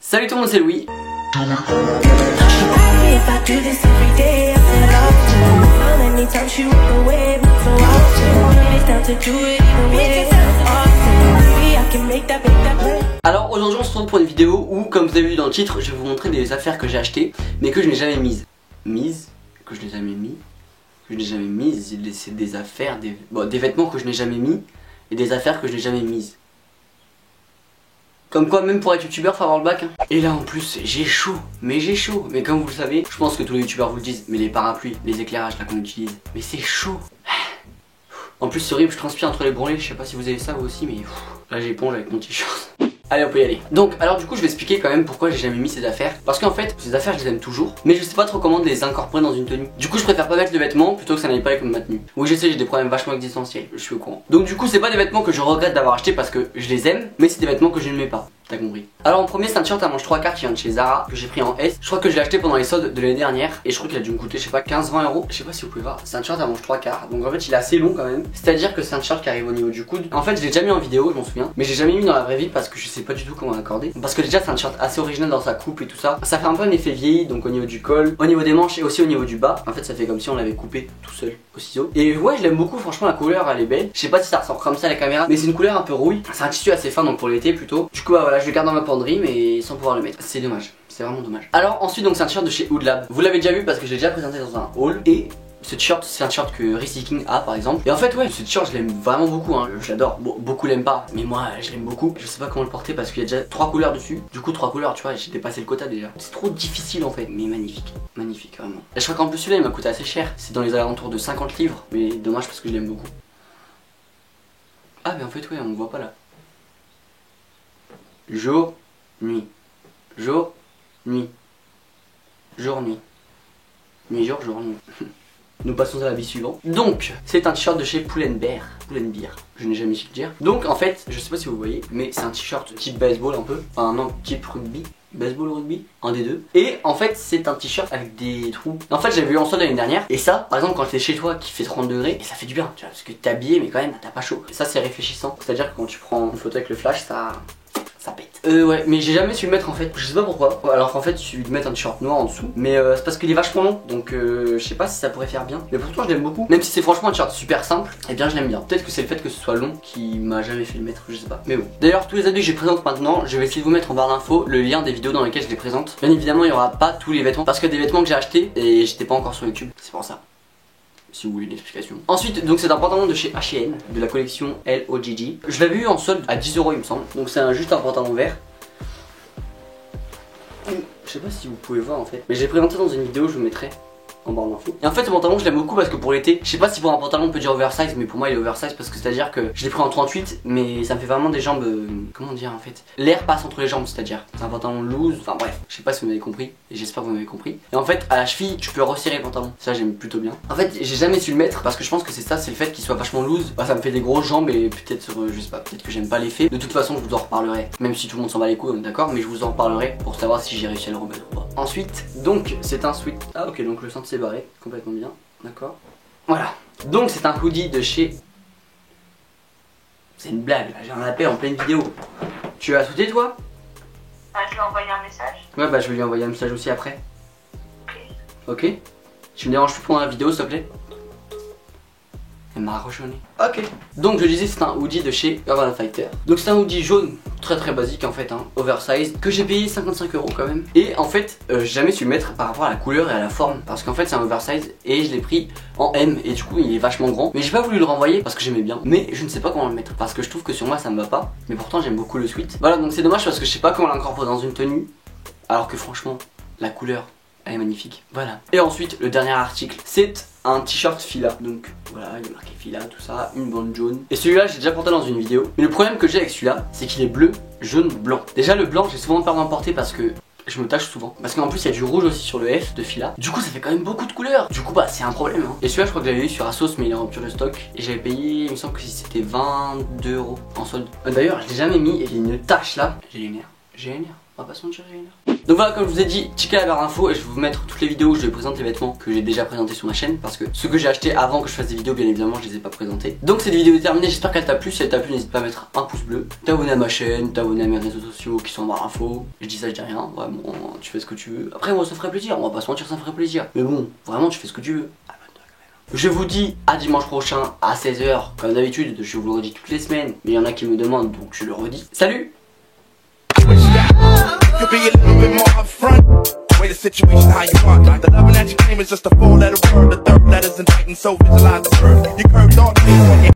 Salut tout le monde, c'est Louis. Alors aujourd'hui on se retrouve pour une vidéo où, comme vous avez vu dans le titre, je vais vous montrer des affaires que j'ai achetées mais que je n'ai jamais mises. Que je n'ai jamais mis. Que je n'ai jamais mises. C'est des affaires, des vêtements que je n'ai jamais mis et des affaires que je n'ai jamais mises. Comme quoi, même pour être youtubeur, faut avoir le bac hein. Et là en plus j'ai chaud, mais comme vous le savez, je pense que tous les youtubeurs vous le disent, mais les parapluies, les éclairages là qu'on utilise, mais c'est chaud. En plus c'est horrible, je transpire entre les branlées, je sais pas si vous avez ça vous aussi, mais là j'éponge avec mon t-shirt. Allez on peut y aller. Donc alors du coup je vais expliquer quand même pourquoi j'ai jamais mis ces affaires. Parce qu'en fait ces affaires je les aime toujours, mais je sais pas trop comment de les incorporer dans une tenue. Du coup je préfère pas mettre de vêtements plutôt que ça n'aille pas avec ma tenue. Oui je sais, j'ai des problèmes vachement existentiels, je suis au courant. Donc du coup c'est pas des vêtements que je regrette d'avoir acheté parce que je les aime, mais c'est des vêtements que je ne mets pas. T'as compris. Alors en premier c'est un t-shirt à manches 3/4 qui vient de chez Zara, que j'ai pris en S. Je crois que je l'ai acheté pendant les soldes de l'année dernière et je crois qu'il a dû me coûter je sais pas 15-20 euros. Je sais pas si vous pouvez voir, c'est un t-shirt à manches 3/4, donc en fait il est assez long quand même. C'est à dire que c'est un t-shirt qui arrive au niveau du coude. En fait je l'ai déjà mis en vidéo, je m'en souviens, mais j'ai jamais mis dans la vraie vie parce que je sais pas du tout comment l'accorder. Parce que déjà c'est un t-shirt assez original dans sa coupe et tout ça. Ça fait un peu un effet vieilli, donc au niveau du col, au niveau des manches et aussi au niveau du bas. En fait ça fait comme si on l'avait coupé tout seul au ciseau. Et ouais je l'aime beaucoup, franchement la couleur elle est belle. Je sais pas si ça ressort comme ça à la caméra, mais c'est une couleur un peu rouille. C'est un tissu assez fin donc pour l'été plutôt. Du coup bah voilà, je le garde dans ma penderie mais sans pouvoir le mettre. C'est dommage, c'est vraiment dommage. Alors ensuite donc c'est un t-shirt de chez Hoodlab. Vous l'avez déjà vu parce que j'ai déjà présenté dans un haul. Et ce t-shirt c'est un t-shirt que Reseeking a par exemple. Et en fait ouais ce t-shirt je l'aime vraiment beaucoup hein. Je l'adore. Bon, beaucoup l'aiment pas mais moi je l'aime beaucoup. Je sais pas comment le porter parce qu'il y a déjà 3 couleurs dessus. Du coup 3 couleurs tu vois, j'ai dépassé le quota déjà. C'est trop difficile en fait, mais magnifique. Magnifique vraiment. Et je crois qu'en plus celui-là il m'a coûté assez cher. C'est dans les alentours de 50 livres. Mais dommage parce que je l'aime beaucoup. Ah mais en fait ouais on me voit pas là. Jour, nuit. Jour, nuit. Jour, nuit. Nuit, jour, jour, nuit. Nous passons à la vie suivante. Donc, c'est un t-shirt de chez Pull&Bear. Pull&Bear, je n'ai jamais su le dire. Donc, en fait, je sais pas si vous voyez, mais c'est un t-shirt type baseball un peu. Enfin, non, type rugby. Baseball ou rugby, un des deux. Et en fait c'est un t-shirt avec des trous. En fait j'avais vu en solde l'année dernière. Et ça par exemple quand t'es chez toi qui fait 30 degrés, et ça fait du bien tu vois, parce que t'es habillé mais quand même t'as pas chaud. Et ça c'est réfléchissant. C'est à dire que quand tu prends une photo avec le flash ça pète. Ouais mais j'ai jamais su le mettre en fait. Je sais pas pourquoi. Alors qu'en fait il suffit de mettre un t-shirt noir en dessous. Mais c'est parce qu'il est vachement long. Donc je sais pas si ça pourrait faire bien. Mais pourtant je l'aime beaucoup. Même si c'est franchement un t-shirt super simple, et bien je l'aime bien. Peut-être que c'est le fait que ce soit long qui m'a jamais fait le mettre, je sais pas. Mais bon. D'ailleurs tous les habits que je présente maintenant, je vais essayer de vous mettre en barre d'infos le lien des vidéos dans lesquelles je les présente. Bien évidemment il y aura pas tous les vêtements parce que des vêtements que j'ai achetés et j'étais pas encore sur YouTube. C'est pour ça. Si vous voulez une explication. Ensuite, donc c'est un pantalon de chez H&M, de la collection LOGG. Je l'avais eu en solde à 10 euros il me semble. Donc c'est juste un pantalon vert. Je sais pas si vous pouvez voir en fait, mais j'ai présenté dans une vidéo, je vous mettrai en barre d'infos. Et en fait ce pantalon je l'aime beaucoup parce que pour l'été, je sais pas si pour un pantalon on peut dire oversize, mais pour moi il est oversize parce que c'est à dire que je l'ai pris en 38 mais ça me fait vraiment des jambes, comment dire en fait, l'air passe entre les jambes, c'est à dire c'est un pantalon loose, enfin bref, je sais pas si vous m'avez compris et j'espère que vous m'avez compris. Et en fait à la cheville tu peux resserrer le pantalon, ça j'aime plutôt bien. En fait j'ai jamais su le mettre parce que je pense que c'est ça, c'est le fait qu'il soit vachement loose. Bah, ça me fait des grosses jambes et peut-être je sais pas, peut-être que j'aime pas l'effet. De toute façon je vous en reparlerai, même si tout le monde s'en bat les couilles, on est d'accord, mais je vous en reparlerai pour savoir si j'ai réussi à le remettre ou pas. Ensuite donc c'est un sweat. Ah ok, donc le centre s'est barré complètement bien, d'accord. Voilà, donc c'est un hoodie de chez... C'est une blague, là, j'ai un appel en pleine vidéo. Tu as sauté toi? Ah, je lui ai envoyé un message. Ouais bah je vais lui envoyer un message aussi après. Ok. Tu me déranges plus pendant la vidéo s'il te plaît? Elle m'a rejoigné. Ok. Donc je disais c'est un hoodie de chez Urban Fighter. Donc c'est un hoodie jaune très basique en fait hein, oversize, que j'ai payé 55 euros quand même. Et en fait j'ai jamais su le mettre par rapport à la couleur et à la forme. Parce qu'en fait c'est un oversize et je l'ai pris en M. Et du coup il est vachement grand. Mais j'ai pas voulu le renvoyer parce que j'aimais bien. Mais je ne sais pas comment le mettre parce que je trouve que sur moi ça me va pas. Mais pourtant j'aime beaucoup le sweat. Voilà donc c'est dommage parce que je sais pas comment l'incorporer dans une tenue. Alors que franchement la couleur elle est magnifique. Voilà. Et ensuite le dernier article c'est un t-shirt Fila. Donc voilà, il est marqué Fila, tout ça, une bande jaune. Et celui-là, j'ai déjà porté dans une vidéo. Mais le problème que j'ai avec celui-là, c'est qu'il est bleu, jaune, blanc. Déjà le blanc, j'ai souvent peur d'en porter parce que je me tâche souvent. Parce qu'en plus, il y a du rouge aussi sur le F de Fila. Du coup, ça fait quand même beaucoup de couleurs. Du coup, bah, c'est un problème. Hein. Et celui-là, je crois que j'avais eu sur Asos, mais il est en rupture de stock. Et j'avais payé, il me semble que c'était 22 euros en solde. D'ailleurs, je l'ai jamais mis et il y a une tache là. J'ai les nerfs. On va pas se mentir, j'ai les nerfs. Donc voilà, comme je vous ai dit, checkez la barre d'infos et je vais vous mettre toutes les vidéos où je vais présenter les vêtements que j'ai déjà présentés sur ma chaîne, parce que ceux que j'ai acheté avant que je fasse des vidéos, bien évidemment, je les ai pas présentés. Donc cette vidéo est terminée, j'espère qu'elle t'a plu. Si elle t'a plu, n'hésite pas à mettre un pouce bleu, t'abonner à ma chaîne, t'abonner à mes réseaux sociaux qui sont en barre d'infos. Je dis ça, je dis rien, vraiment, tu fais ce que tu veux. Après moi ça ferait plaisir, on va pas se mentir, ça me ferait plaisir. Mais bon, vraiment tu fais ce que tu veux. Je vous dis à dimanche prochain à 16 h, comme d'habitude, je vous le redis toutes les semaines, mais il y en a qui me demandent, donc je le redis. Salut! Way the situation how you want. The loving that you claim is just a 4-letter word. The third letter's indicting, so visualize the birth. You curved all